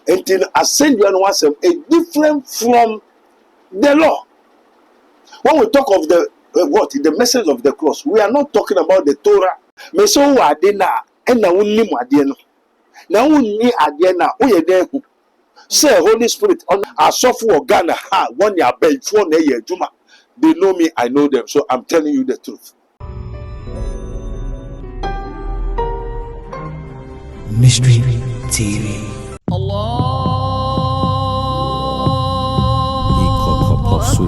Until ascension was a different from the law. When we talk of the the message of the cross, we are not talking about the Torah. Meso wa adena ena wunni mu ade no. Na wunni ade na oye den hu. Say Holy Spirit on asofo organa ha one ya benfo na ye adwuma. They know me, I know them. So I'm telling you the truth. Mystery TV. Allah. In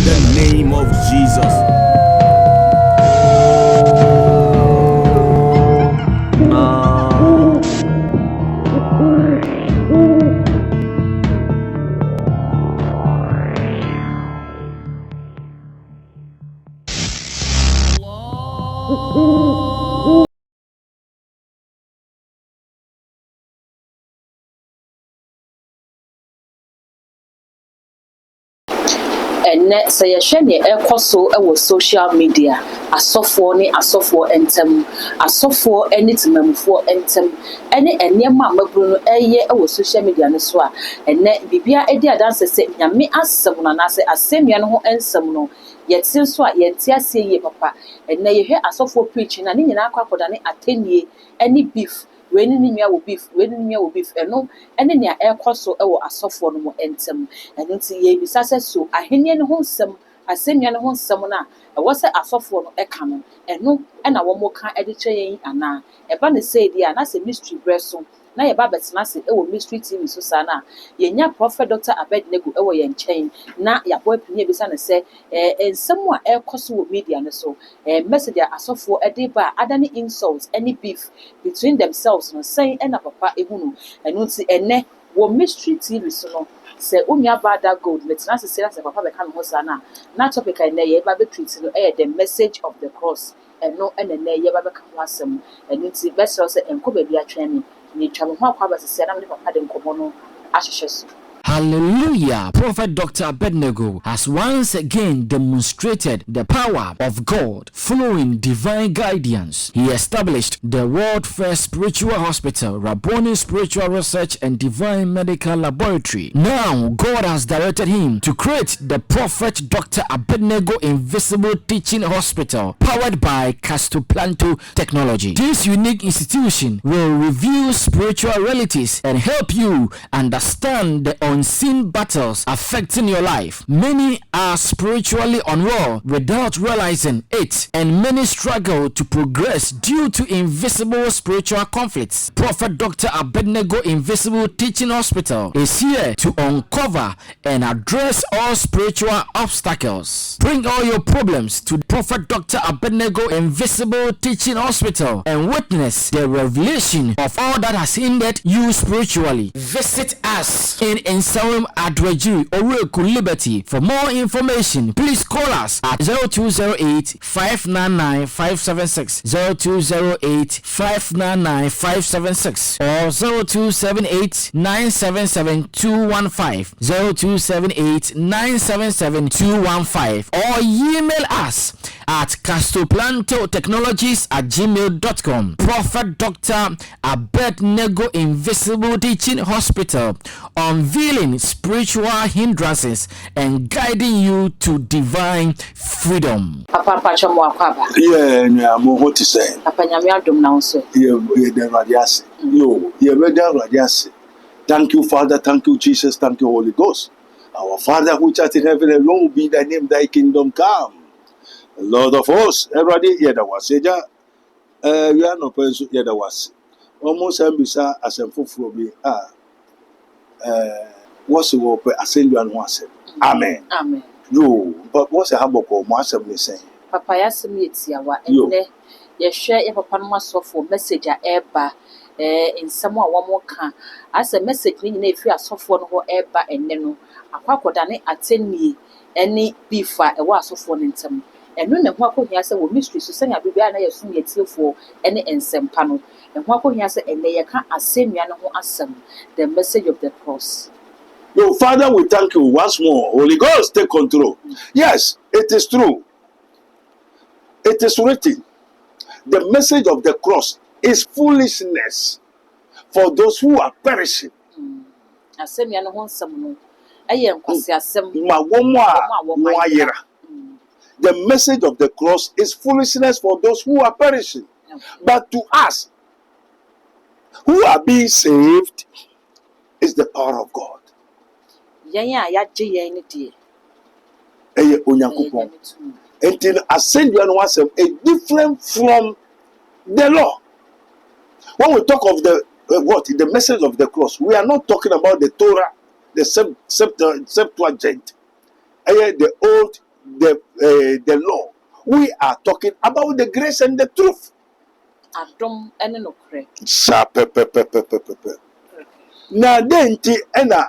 the name of Jesus. And say a shiny air coso social media, a software ni a software entem, a software anything for entem, any and near mamma Bruno a year social media no swa, and net bibia edia dance say me as someone as a same yano and some yet since what yet say ye papa, and now you hear a software preaching and in aqua for any beef. When will beef, and no, and then your air coso or a soft one more entem, and then see ye besides so a hinian wholesome, a semian wholesome, I was a soft one a canon, and no, and I won't more can editor and now, a bunny say, dear, and that's a mystery breast. Na ye babet nase ewo mystery TV so sana ye nya Prophet Dr. Abednego ewo ye nchen na ya boy pinye bisa ne se ensem a ekoso wo media ne so message asofo ede ba adani insults any beef between themselves no saying na papa ehunu enu nti ene wo mystery TV so no se umia bada gold letna se say papa be kan ho sana na topic ene ye ba be treat no the message of the cross eno ene ye ba be kan ho asem enu nti best say enko ba bi atwen Hallelujah. Prophet Dr. Abednego has once again demonstrated the power of God following divine guidance. He established the world first spiritual hospital, Rabboni Spiritual Research and Divine Medical Laboratory. Now, God has directed him to create the Prophet Dr. Abednego Invisible Teaching Hospital, powered by Cross.Prophet technology. This unique institution will reveal spiritual realities and help you understand the unseen battles affecting your life. Many are spiritually unwell without realizing it, and many struggle to progress due to invisible spiritual conflicts. Prophet Dr. Abednego Invisible Teaching Hospital is here to uncover and address all spiritual obstacles. Bring all your problems to Prophet Dr. Abednego Invisible Teaching Hospital and witness the revelation of all that has hindered you spiritually. Visit us in Nsawam Adwejiri, Oreku Liberty. For more information, please call us at 0208 599 576, 0208 599 576, or 0278 977 215, 0278 977 215, or email us at Cross.Technologies@gmail.com. Prophet Dr. Abednego Invisible Teaching Hospital, unveiling spiritual hindrances and guiding you to divine freedom. Papa Pacha Moakwaba. Yeah, what to say? Papa Nyamia Dum now, sir. The radiasi. No, radiasi. Thank you, Father. Thank you, Jesus. Thank you, Holy Ghost. Our Father who art in heaven, alone be thy name, thy kingdom come. Lord of hosts, everybody here that was we are no person here that was almost ambisa as a full be what's the word ascend you and once. Amen. Amen. You, but what's a haboko assembly saying? Papa Yasimi Tiawa, and ye share your papa no so for message eba in someone one more can as a message meaning if you are software no eba and then akwakodane ateni any beefa e wa software ntem. And when the Wako here said, mystery, so send a baby and I assume yet for any ensem panel. And Wako here said, and they can't assume Yanaho Assam, the message of the cross. No, Father, we thank you once more. Holy Ghost, take control. Yes, it is true. It is written. The message of the cross is foolishness for those who are perishing. Asɛm ya no ho nsɛm no ɛyɛ nkwasi asɛm Ma wɔn a wɔayera. The message of the cross is foolishness for those who are perishing. But to us who are being saved is the power of God. Yɛn a yɛagye yɛn ne deɛ Ɛyɛ Onyankopɔn. Until ascendua no asɛm is different from the law. When we talk of the the message of the cross, we are not talking about the Torah, the Septuagint, the old, the law. We are talking about the grace and the truth. adom ɛne nokorɛ. Na denti ena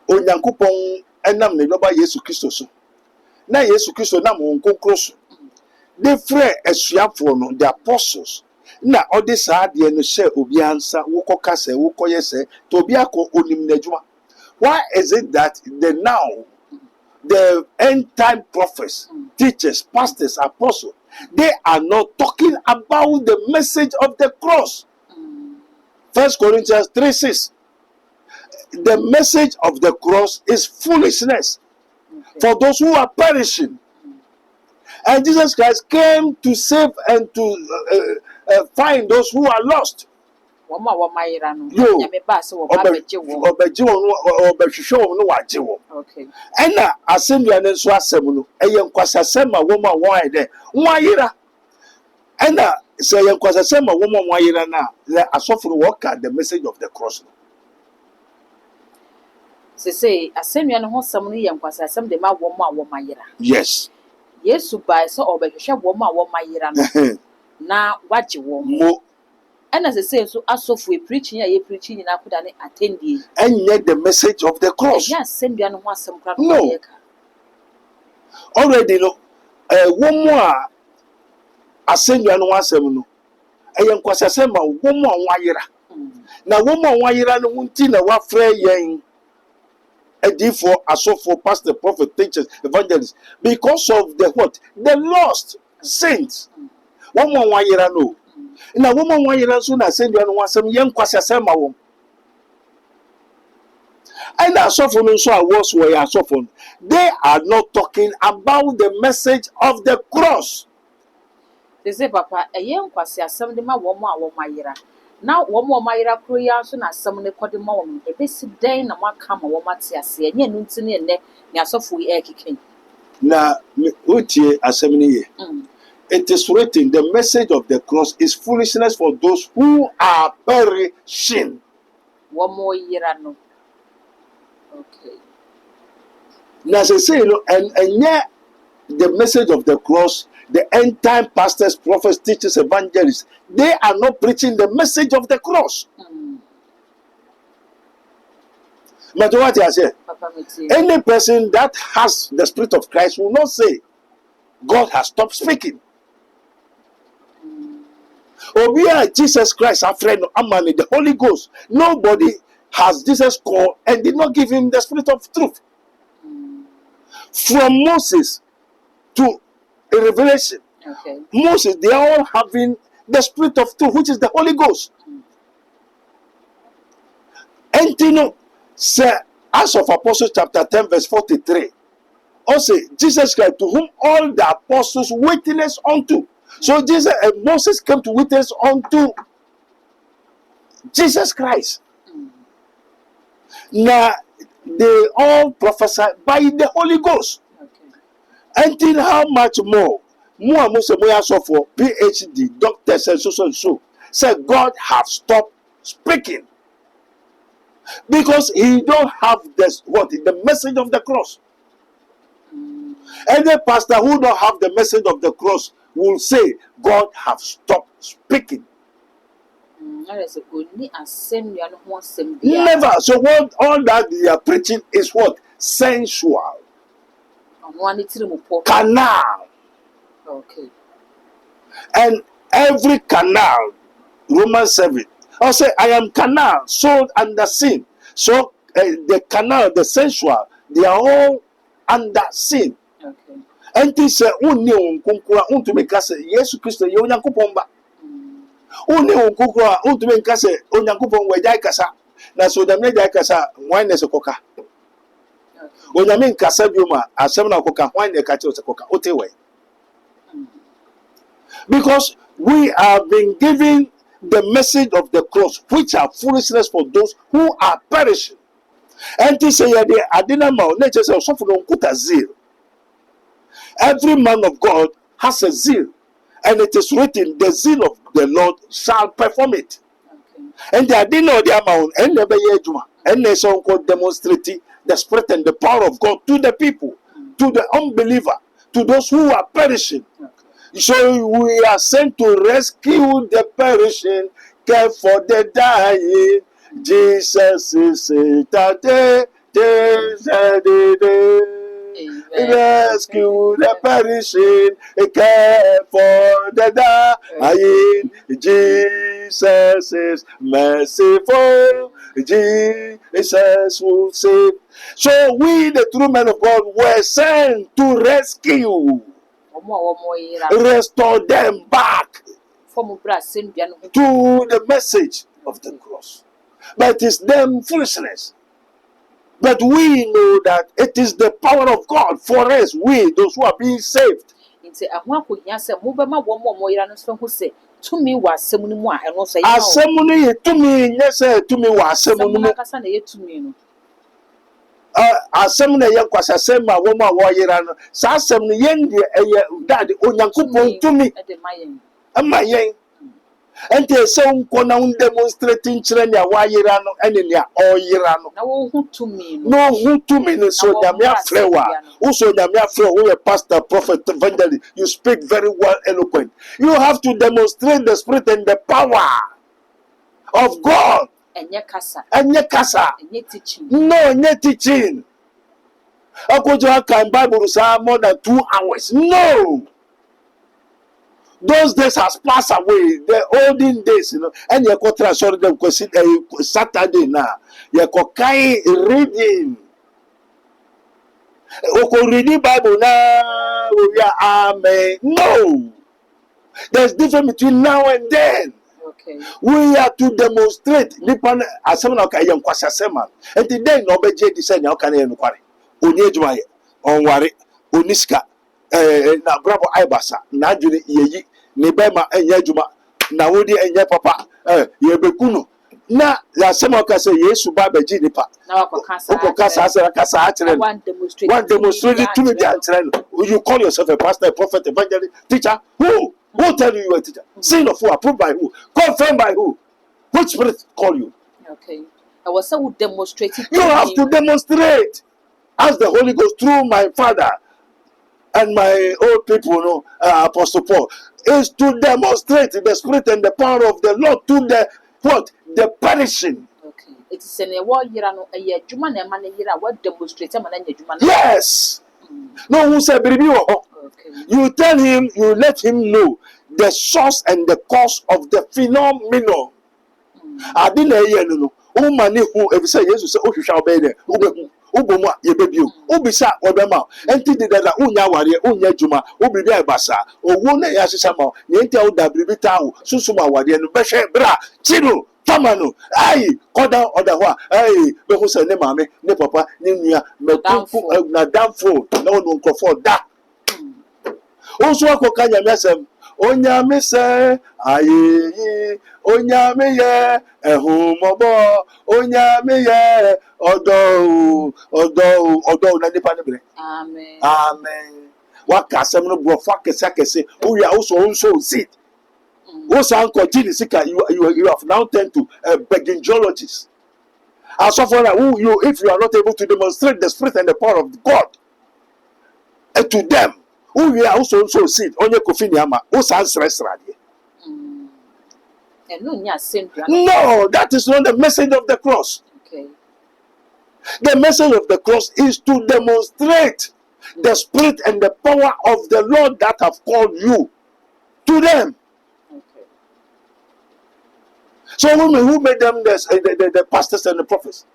Onyankopɔn enam ne loba Yesu Kristo so. Na Yesu Kristo nam Honhom so. They frɛ asuafoɔ no, the apostles. Na ɔde saa deɛ no hyɛ obi ansa wokɔka sɛ wokɔyɛ sɛ to obi akɔ onim n'adwuma. Why is it that the end time prophets, teachers, pastors, apostles, they are not talking about the message of the cross? 1 Corinthians 3:6. The message of the cross is foolishness for those who are perishing. And Jesus Christ came to save and to find those who are lost. Wɔn a wɔmayera no Yo, nyame baa sɛ wɔba abɛgye wɔn. Ɔbɛgye wɔn, ɔbɛhwehwɛ wɔn no wagye wɔn. Okay. Ɛna asɛnnua no nso asɛm no ɛyɛ nkwasasɛm a wɔn a wɔn ayɛ dɛ wɔn ayera. Ɛna sɛ ɛyɛ nkwasasɛm a wɔn a wɔn ayera no a asɔfo no wɔka the message of the cross no. Sese asɛnnua no ho nsɛm no yɛ nkwasi asɛm de ma wɔn a wɔmayera. Yes. Yesu baa sɛ ɔbɛhwehwɛ wɔn a wɔmayera no na wagye wɔn. Mo. Ɛna sese nso asɔfo preaching a yɛ preaching nyinaa koda ne attendee. Ɛnyɛ the message of the cross. Ɛnyɛ asɛnnua no ho asɛm koraa No. yɛka. Already no wɔn a asɛnnua no ho asɛm no ɛyɛ nkwasasɛm a wɔn a wɔayera. Na wɔn a wɔayera no ho nti na wɔafrɛ yɛn adifo, asofo, pastor, prophet, teachers, evangelists, because of the what? The lost saints. One more 1 year no. Now, one more 1 year soon, I send you one some young Kwasasema. And asofo no so was where asofo. They are not talking about the message of the cross. Sese papa ɛyɛ nkwasi asɛm de ma wɔn a wɔmayera. Na wɔn a wɔmayera koro yi nso na asɛm no kɔde ma wɔn. Ebesi dɛn na wɔaka ma wɔn ate aseɛ. Nyɛ no nti ne nnɛ ne asɔfo yi ɛkeke. Na utie asɛm no ye. It is written, the message of the cross is foolishness for those who are perishing. Wɔn yera no. Okay. Now, as I say, and yet the message of the cross, the end time pastors, prophets, teachers, evangelists, they are not preaching the message of the cross. But what I say, any person that has the Spirit of Christ will not say, God has stopped speaking. Or we are Jesus Christ, our friend, Amani, the Holy Ghost. Nobody has Jesus called and did not give him the Spirit of truth. From Moses to a revelation. Okay. Moses, they are all having the Spirit of truth, which is the Holy Ghost. And you know, say, Acts of Apostles chapter 10 verse 43. Also, Jesus Christ, to whom all the apostles witness unto. So Jesus and Moses came to witness unto Jesus Christ. Now, they all prophesy by the Holy Ghost. Until how much more? More for PhD, doctors, and so. Say God have stopped speaking. Because he don't have this the message of the cross. Any pastor who don't have the message of the cross will say God have stopped speaking. Never. So what all that they are preaching is what? Sensual. Canal. Okay. And every canal, Romans 7. I say, I am canal, sold under sin. So the canal, the sensual, they are all under sin. Okay. And this unni unkunkura untumika say, Yesu Christo ye Onyankopon ba. Only unkukura, ultimate kase, onyankupon wejai kasa. Na so the media kasa, wine is a coca. Onyamin kasa bioma, a seven coca, wine a catch a coca, otewe. Because we have been given the message of the cross, which are foolishness for those who are perishing. And to say that I didn't know, nature says, "Kuta zeal." Every man of God has a zeal, and it is written, "The zeal of the Lord shall perform it." And they didn't know the amount, and never yet, and they so demonstrating the spirit and the power of God to the people, to the unbeliever, to those who are perishing. So we are sent to rescue the perishing, care for the dying. Jesus is it rescue the perishing, care for the dying. Jesus is merciful. Jesus will save. So we, the true men of God, were sent to rescue. Restore them back to the message of the cross. But it's them foolishness. But we know that it is the power of God for us, we, those who are being saved. Asem na ye kwasa asem ma wo ma wo yera no sa asem no ye ndie eye dade onyankopon tumi ama yen ente se unko na un demonstrating kire ne wa yera no ene ne o yera no na wo hu tumi no so nyame afrewa wo so nyame afrewa wo pastor prophet evangelist, you speak very well eloquent. You have to demonstrate the spirit and the power of God. Enye kasa. No, enye teaching. Akojo kan Bible say more than 2 hours. No. Those days has passed away. The olden days, and you go transfer them Saturday now. You go kai reading. Oko reading Bible now. We are amen. No. There's difference between now and then. Okay. We are to demonstrate nipan asema ka yem kwasa sema enti den no beje di se nya ka na enkware oni adwuma onware oniska na brabo aibasa na adwene yeyi ne bema enye adwuma na wodi enye papa ye bekuno na ya sema ka se Yesu ba beji nipa na wakokasa asera kasa akyere one demonstrate to me the akyere. You call yourself a pastor, a prophet, evangelist, teacher? Who tell you are a teacher? Seen of who? Approved by who? Confirmed by who? Which spirit call you? Okay. I was so demonstrating. You have to demonstrate. As the Holy Ghost through my father and my old people, Apostle Paul, is to demonstrate the spirit and the power of the Lord to the what? The perishing. Okay. It is in a war year a year, Juman and man year, what demonstrate a man. Yes. No, who said, baby? Okay. You tell him, you let him know the source and the cause of the phenomenon. I didn't hear no. Oh, money who ever say yes, oh, you shall be there. Uboma, ye baby, Ubisa, Obama, and did that Unya Waria, Unya Juma, Ubi Basa, or Wona Yasama, Yenta Uda Susuma Wadia, Beshe Bra, Chino, Famano, aye, Koda or the Wa, aye, Behusa Nemame, Ne Papa, Ninia, Metamfo, Nadamfo, no one can afford that. Also, Kokanya Messam. Onyame se aye onyame ye ehumobo onyame ye odo na nipa ne bre amen waka asem no bro fa kese o ya so sit o san ko tini sika you have now turned to begging geologists as for who you if you are not able to demonstrate the spirit and the power of God to them. Oh, we are also seed on your coffee, Yama, who's answers. No, that is not the message of the cross. Okay. The message of the cross is to demonstrate the spirit and the power of the Lord that have called you to them. Okay. So, who made them the pastors and the prophets,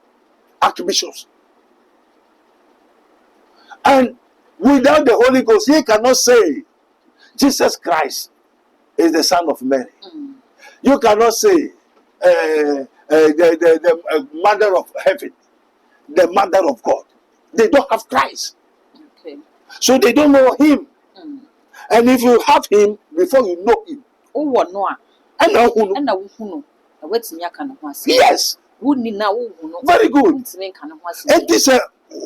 archbishops? And without the Holy Ghost, he cannot say Jesus Christ is the Son of Mary. You cannot say the mother of heaven, the mother of God. They don't have Christ. Okay. So they don't know him. Mm. And if you have him before you know him, Oh, no. and now who know? And now who what's me? I can once. Yes, Wouldn't now who very good. And this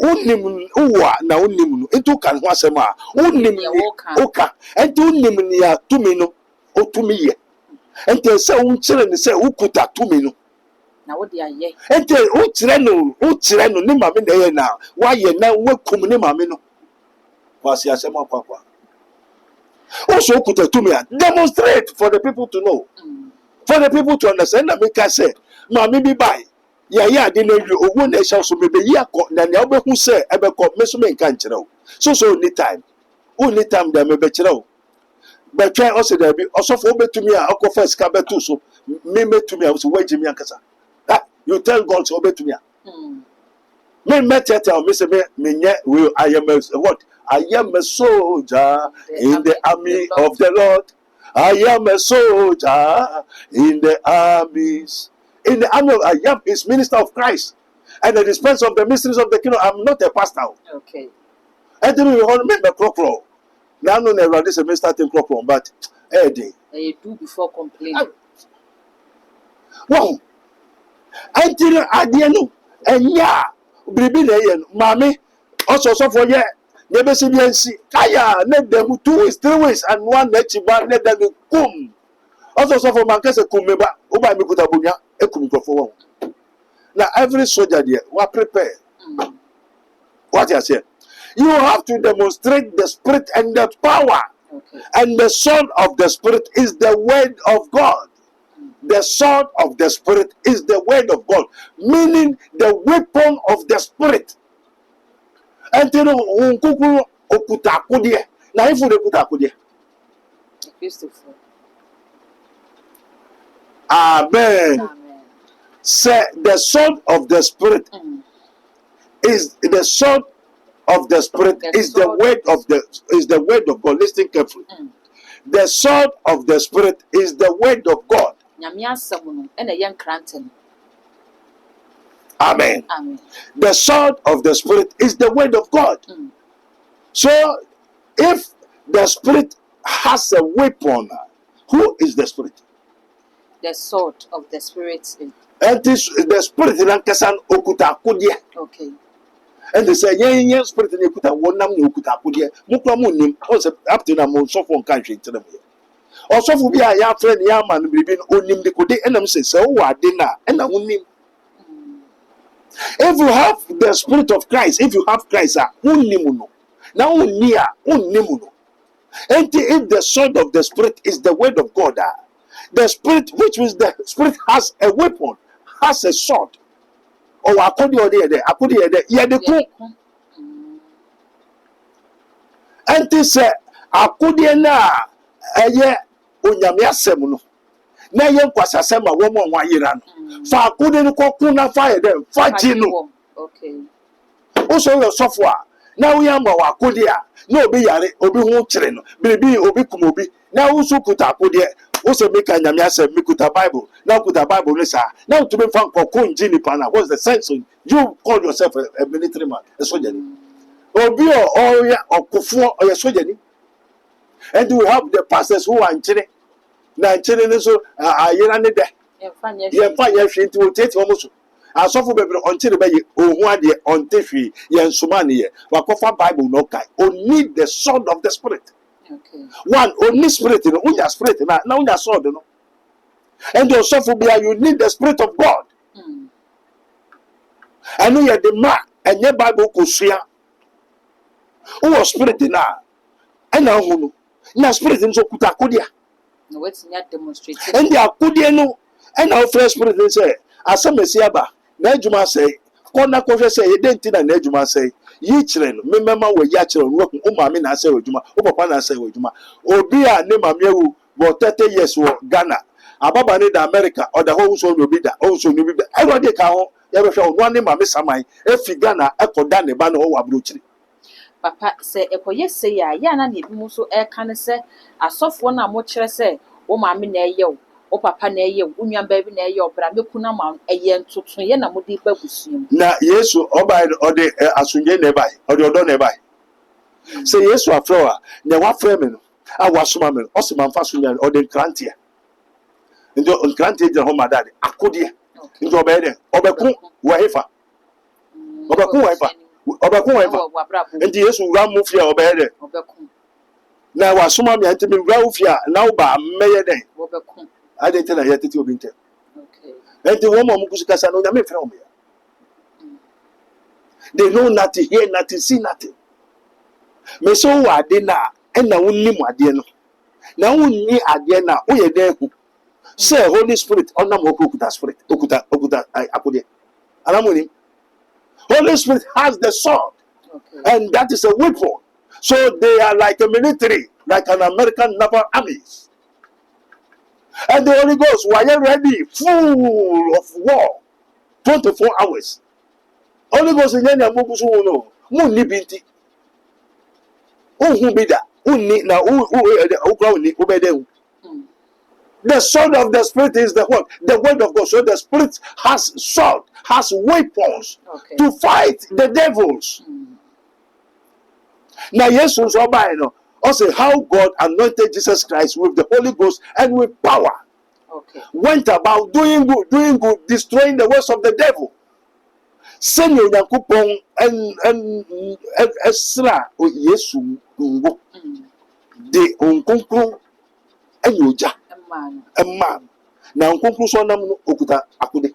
unim uwa na unim into can wasema unim oka and unim ya tumino o tumiye. And they say unchire say ukuta tumino. Now what they are ye? And they uchire no ni mame na ye na wa ye na we kum ni mame no. Wasi asema kwakwa. Also ukuta tumia. Demonstrate for the people to know. For the people to understand that make us say mame bi buy. Yeah, they know you owo na ehia so bebe yi akọ na na obehu se ebekọ meso me nka nkyere o. So only time dem be kyere o. But try also there be osofo obetumi a akọ first ka betu so me metumi a so wagimi ankasa. That you tell God so obetumi a. Me metete me say me nye we I am a what? I am a soldier in the army of the Lord. I am a soldier in the armies. In the army, I am his minister of Christ and the dispenser of the mysteries of the kingdom. I'm not a pastor. Okay. And then we want to make the clock roll. Now, no, never this is starting clock roll, but Eddie. You do before complaining. Wow. Until I didn't know. And yeah, Bibi, Mammy, also for yeah. Never see the NC. Kaya, let them 2 weeks, 3 weeks, and 1 next bar, let them come. Also, for Mancasa Kumeba, Oba Mikuta Ekum. Now, every soldier there, what prepare. What I say, you have to demonstrate the spirit and the power. Okay. And the sword of the spirit is the word of God. The sword of the spirit is the word of God, meaning the weapon of the spirit. And you know, okuta kudie. Na ifu de kuta kudie. Amen. Amen. Say the sword of the spirit is the sword of the spirit is the word of God. Listen carefully. The sword of the spirit is the word of God. Amen. Amen. The sword of the spirit is the word of God. So if the spirit has a weapon, who is the spirit? The sword of the spirit is. And this the spirit in Ankasan okuta kodie. Okay. And they say, yeah, spirit in okuta wonam no okuta kodie. Mukwamu nim up to na mo so for country to them. Also for be a ya friend ya man bibi onim de kode enam say so wa de na ena wonim. If you have the spirit of Christ, if you have Christ, unimu no. Now unia unimu no. And if the sword of the spirit is the word of God, the spirit, which means the spirit has a weapon, has a sword. Or akodi there, yeah, the cool. And this akodi na unyamia semuno. Na yen kwasa sema womo wa yiran. Fa akodi no kokuna fire dem, fa jinu. Okay. Also your software. Now we am wa akodi a na obi yare, obi hu kire no. Bibi obi kumobi. Na usu kuta akodi also make a nyamia mikuta Bible. Now kuta Bible lisa. Now to be found jini pana. What's the sense of you call yourself a military man, a soldier? Obi or kufu or a soldier. And we have the pastors who are in Chile. Now Chile so ayirane de. Ye fa ye hwe nti otete omuso. Asofo bebre onchire be ohun ade ontefi ye nsoma ne ye. Wakofa Bible no kai. Only the sword of the spirit. Okay. One only spirit, you know, unya spirit now unya sword, you know. And the sophobia, you need the spirit of God. And you are the man, and your Bible kusia. Who spirit now? And now who? Now spirit in so kutakodia. No, it's not demonstrated. And they are kudiano. And our first spirit say, as some messiaba, Nejuma say, Kona Kosha say, you didn't and Nejuma say. Ye children, remember where ya children work, Umami na say Ojuma, Upana say Ojuma, Obia Nema Meru, but 30 years or Ghana, Ababa need America, or the whole soul will be that, also will be that. Everybody can ever show one name, Miss Samai, if Ghana, Echo Dane, Bano, or Abruchi. Papa say, Echo, yes, say, Yana need Muso air can say, a soft one, I'm watcher say, O mammy, nay, yo, o papa na eye unya baby na eye obra me kuna ma eye ntoto ye na modi ba busuam na Yesu oba ode asunje na bai ode odo na bai say Yesu afrewa na wa frɛ me no a wasoma me o se manfa sunya ode nkrantia ndio nkrantia je ho madade akode ndio obede obeku wa hefa obeku wa hefa obeku wa hefa ndio Yesu wura mu fia obede obeku na wasoma me ante me wura wo fia na wo ba meye den obeku ade tena ye tete obi ntem okay ndio wo mo kusikasa no nyame frɛ wo me they know nothing, hear nothing, see nothing. Me so wade na na wonni mu ade no. Na wonni ade na wo ye den hu. Say Holy Spirit onam okuta spirit, okuta akode. Anamoni. Holy Spirit has the sword. okay And that is a weapon. So they are like a military, like an American naval army. And the Holy Ghost were ready, full of war, 24 hours. Holy Ghost in any amubusu no mu ni binti hu bida unni na ukrawni ubede. The sword of the spirit is the what? The word of God. So the spirit has sword, has weapons to fight the devils. Now Jesus also how God anointed Jesus Christ with the Holy Ghost and with power. Went about doing good, destroying the works of the devil. Send your Yakupon and Esra o Yesu ngo de onkonkro enyoja man na onkonkro so nam okuta akode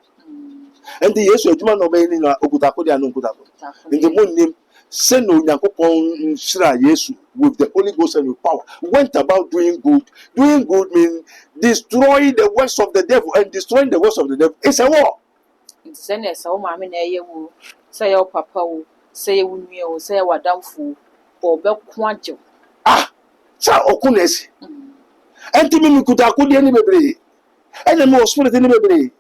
and the Yesu adwuma no be ni na okuta akode anu okuta akode in the morning send your Yakupon Esra Yesu with the Holy Ghost and with power went about doing good means destroy the works of the devil, and destroying the works of the devil is a war. Sene sa o maame na eye wo say your papa wo say wo nwie wo say wadamfo o be ko agye sa okunesi enti mi kuta akode ni bebre ene me spirit ni bebre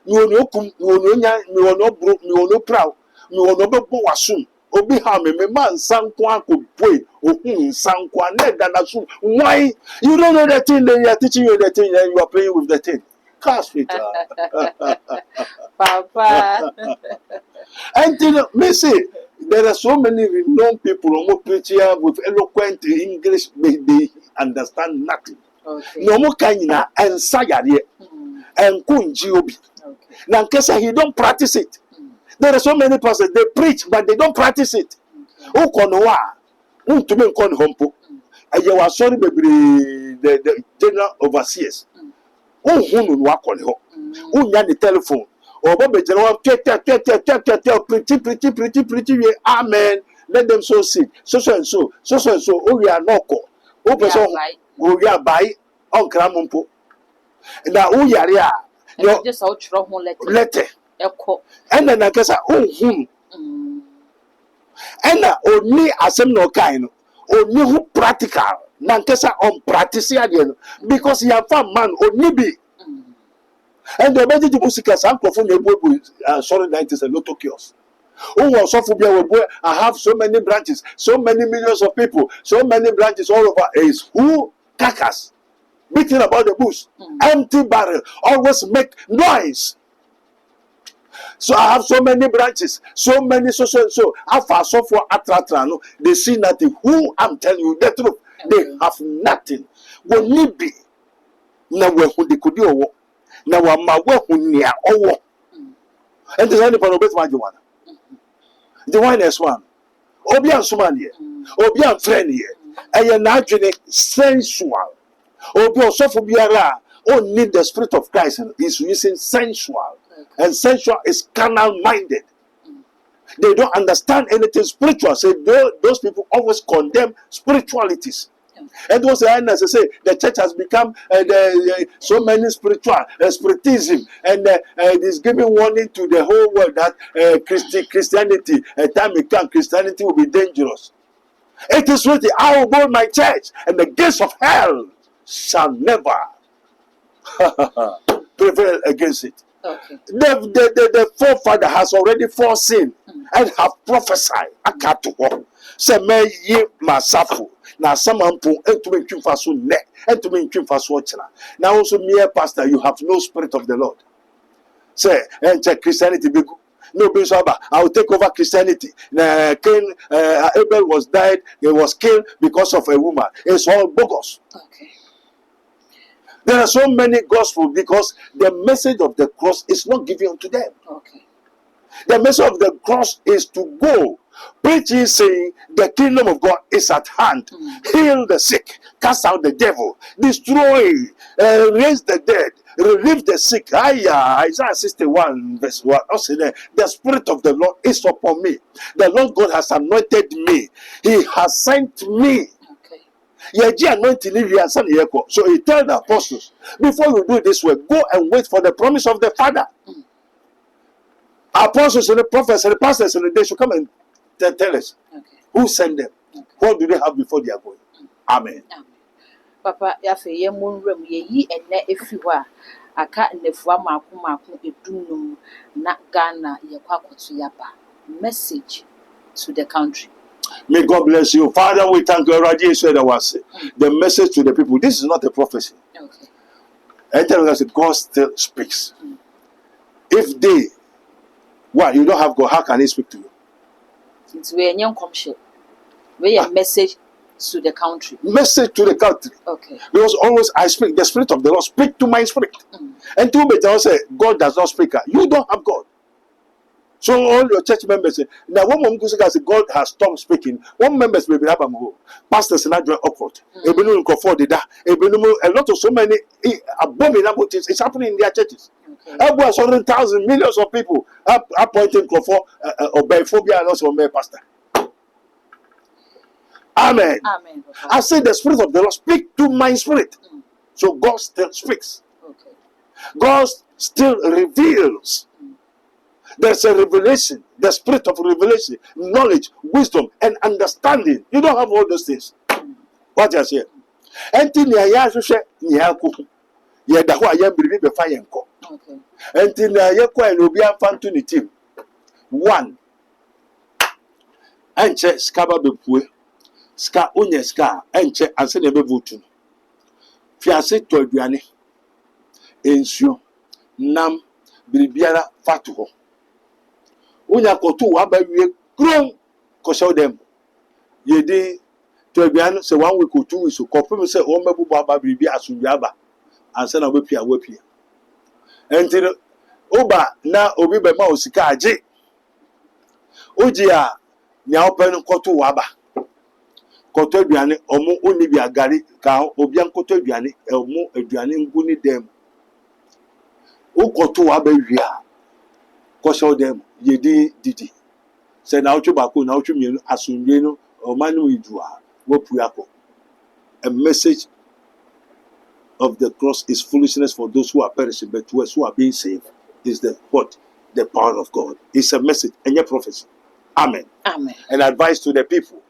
mi woni okum mi woni onya mi woni obro mi woni proud mi woni obebo wasum obi ha me man sanko akopoi ohun sanko na dana so why you don't know the thing they are teaching you the thing and you are playing with the thing. Cast it. Papa. And me say there are so many renowned people who preach here with eloquent English, they understand nothing. No more kanyina and sayare and kunji obi. Now, kesa he don't practice it. There are so many pastors they preach but they don't practice it. O konowa, to me kon hompo. And you are sorry, the general overseers. Hunu no akọ ne ho unya the telephone obo be jere wa pretty we amen let them so sick so o we are noko o person o we are buy on krampo na o yare a you just out throw ho letter ekọ and na kasa hunu and na oni asem no kind no oni who practical na nkesa on practice ade no because he have found man oni bi and the message music san crofon na ebo sorry 90s a lot of chaos who was so for I have so many branches, so many millions of people, so many branches all over is who carcass beating about the bush empty barrel always make noise. So I have so many branches, so many so alpha so for atratra they see nothing. Who I'm telling you the truth, they have nothing. When need be na we who they could do na wa ma we who near owo and the only for obet majuana the one is one obi ansuman here obi an friend here and na adwene sensual obi osofo biara on need the spirit of Christ is using sensual. And sensual is carnal minded. They don't understand anything spiritual. So those people always condemn spiritualities. And those say the church has become so many spiritual spiritism, and it is giving warning to the whole world that Christianity, a time will come, Christianity will be dangerous. It is written, I will build my church, and the gates of hell shall never prevail against it. Okay. The forefather has already foreseen and have prophesied. Akato. Say me ye masafu. Now some ampo entumi ntwi mfa so ne, entumi ntwi mfa so ochira. Now also mere pastor, you have no spirit of the Lord. Say, enter Christianity be good. No, I will take over Christianity. Cain, Abel was died. He was killed because of a woman. It's all bogus. Okay. There are so many gospels because the message of the cross is not given unto them. Okay. The message of the cross is to go preaching, saying the kingdom of God is at hand. Heal the sick, cast out the devil, destroy, raise the dead, relieve the sick. Isaiah 61 verse 1. Also there, the spirit of the Lord is upon me. The Lord God has anointed me. He has sent me. So he told the apostles, before you do this work, go and wait for the promise of the Father. Apostles and the prophets and the pastors and they should come and tell us who sent them. What do they have before they are going? Amen. Papa, yafe ye monrem ye yi ene efiwa aka nefua maku edunum na Ghana ye kwakoto yaba. Message to the country. May God bless you. Father, we thank you. The message to the people. This is not a prophecy. Okay. And tell us that God still speaks. If they, you don't have God, how can He speak to you? It's we young commission. We a message to the country. Message to the country. Okay. Because always I speak, the Spirit of the Lord speak to my spirit. And two better say, God does not speak. You don't have God. So all your church members say, now one mom say God has stopped speaking. One members may be pastors and join awkward. A lot of so many abominable things. It's happening in their churches. About 100,000 millions of people appointing for obey phobia and also obey pastor. Amen. Amen. I say the Spirit of the Lord speak to my spirit. So God still speaks. Okay. God still reveals. There's a revelation, the spirit of revelation, knowledge, wisdom, and understanding. You don't have all those things. What you say? Enti ni aya hwehwe ni akuku. Ye da ho aya biribi be fa yenko. Okay. Enti na ye kwa na obi afanto ni team. 1. Enche skaba bepue. Ska onye ska enche anse na be votu. Fiase to aduane. Ensuo, nam, biribiara fatu ho. Unya kotu waba wie kron ko show them ye dey to abian say 1 week or 2 weeks so confirm say o mebu baba biribi asundua aba ansa na wapia entino oba na obi be ma osika age oji a nya open kotu waba kotu abian omo oni bi agari ka obi an kotu abian omo aduane nguni dem o kotu waba wi a ko show them ye dey didi. Say now chubako now chumienu asunjeno or manu idua wopuyako. A message of the cross is foolishness for those who are perishing, but to us who are being saved is the what? The power of God. It's a message and a prophecy. Amen. Amen. An advice to the people.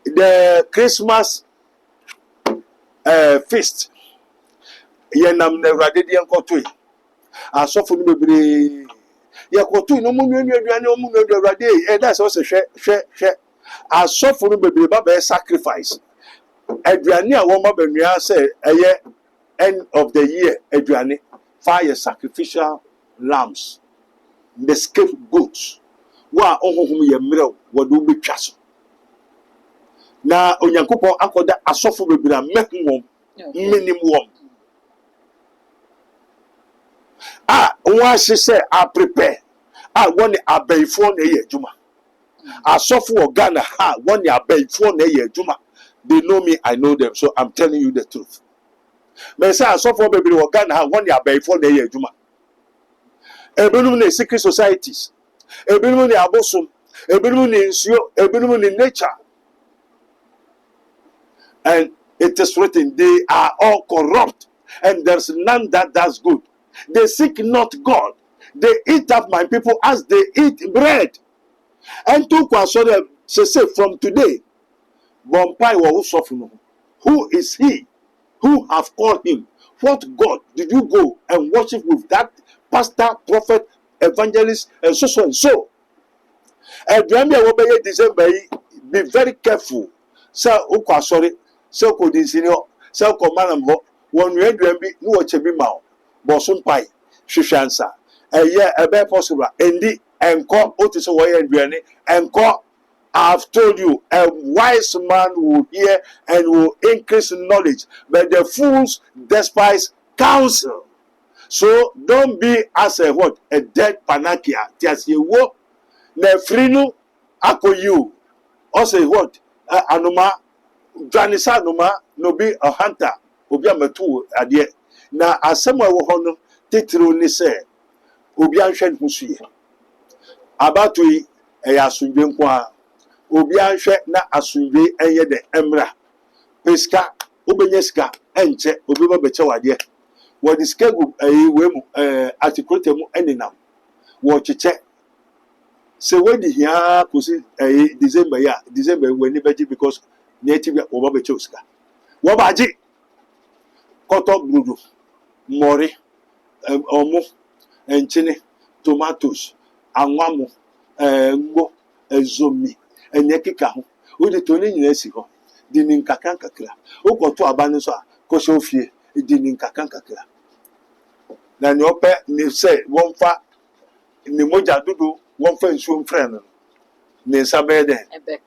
The Christmas feast. Yenam ne radidian kotui. Asofu ni bebre. Yakotu no mu nua aduane o mu nua aduade e that's also hwe asofo no bebre ba be sacrifice aduane a won ma banua say eye end of the year aduane fire sacrificial lambs the scapegoats wa ohonhom ye mrew wodo betwa so na onyankopon akoda asofo bebre mehwom minim wom one say I prepare. Want a bay for a year, Juma. I suffer or Ghana, one a bay for a year, Juma. They know me, I know them, so I'm telling you the truth. May say I suffer baby or Ghana, one a bay for a year, Juma. A billion secret societies, a billion abosom, a billion in nature. And it is written, they are all corrupt, and there's none that does good. They seek not God. They eat up my people as they eat bread. And to kwasore say from today, Bompai wa sofunu. Who is he? Who have called him? What God did you go and worship with that pastor, prophet, evangelist, and so and so? And December, be very careful sɛ wokɔ asɔre sɛ wokɔ dinsini hɔ sɛ wokɔ manam hɔ wɔnnua aduan bi ne wɔkyɛ bi ma wo bɔ so mpae hwehwɛ ansa ɛyɛ ɛbɛyɛ possible a ɛndi ɛnkɔ wote sɛ wɔyɛ aduane ɛnkɔ. I've told you, a wise man will hear and will increase knowledge, but the fools despise counsel. So don't be as a what? A dead panakia. Tias ye wo na frinu ako you. Also what? Anoma Janisa anoma no be a hunter. Obi amatu adie. Na asema wo hono titru ni se obi anhwe nhusuye. Abatu yi asundwe nko a obi anhwe na asundwe enye de emra. Peska obenya sika enche obi ba beche wade. What is kegu we articulate mu eninam wo cheche se we di hia kosi December we ni beji because native wo ba beche sika wo ba ji koto brudu mori omu enchine tomatoes anwamu ngbo ezomi enye kika ho wo de to ni nyina si ho di ni nkakan kakra wo koto abane so a ko so fie di ni nkakan kakra na ni ope ni se won fa ni moja dudu won fa nsuo mfrɛ no ni nsabe de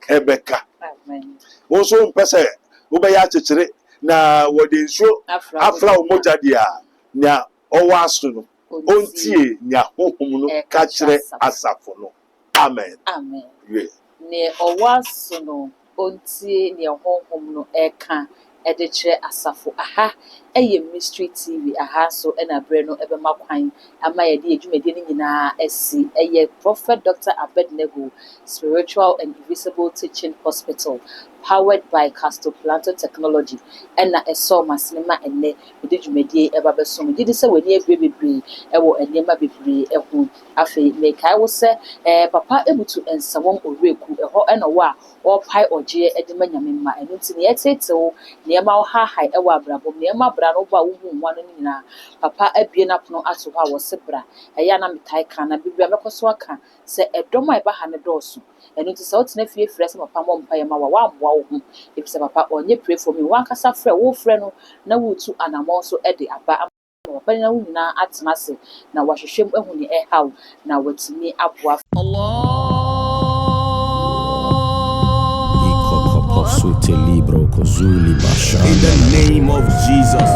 ebeka Amen. wo so mpese wo be ya kyekere na wo de nsuo afra wo moja dia na owa aso no ontie nya honhom no ka kyerɛ asafo no. Amen. Amen. Yeah. Ne owaso no ontie ne honhom no eka ede kyerɛ asafo aha ɛyɛ mystery TV aha so ɛna brɛ no ɛbɛma kwan ama yɛde adwumadie no nyinaa asi ɛyɛ Prophet Dr. Abednego Spiritual and Invisible Teaching Hospital powered by Cross.Prophet technology ɛna ɛsɔ masinema ɛnɛ ɛde dwumadie ɛba bɛso gidi sɛ wani bebree ɛwɔ ɛnɛma bebree ɛho afei mekae wo sɛ papa ebutu nsawom oreku ɛhɔ ɛna wo a ɔpai ɔgye ɛde ma nyame ma ɛno nti ne yɛtetew nneɛma wo ha ɛwɔ abrabom nneɛma bra no ba wo hu nwa no nyinaa papa abie na pono ato hɔ a wɔ se bra ɛyɛ na metae ka na bibia mɛkɔ so aka sɛ ɛdɔm a ɛba ha ne dɔɔso ɛno nti sɛ wotena fie frɛ sɛ papa mmɔ mpaeɛ ma wa wammoa wo ho ɛfisɛ papa ɔnyɛ pray for me wankasa frɛ wo frɛ no na wotu anammɔn so ɛde aba papa na wo nyinaa atena ase na wahwehwɛ mu ahu ne ɛhaw na watumi aboa In the name of Jesus.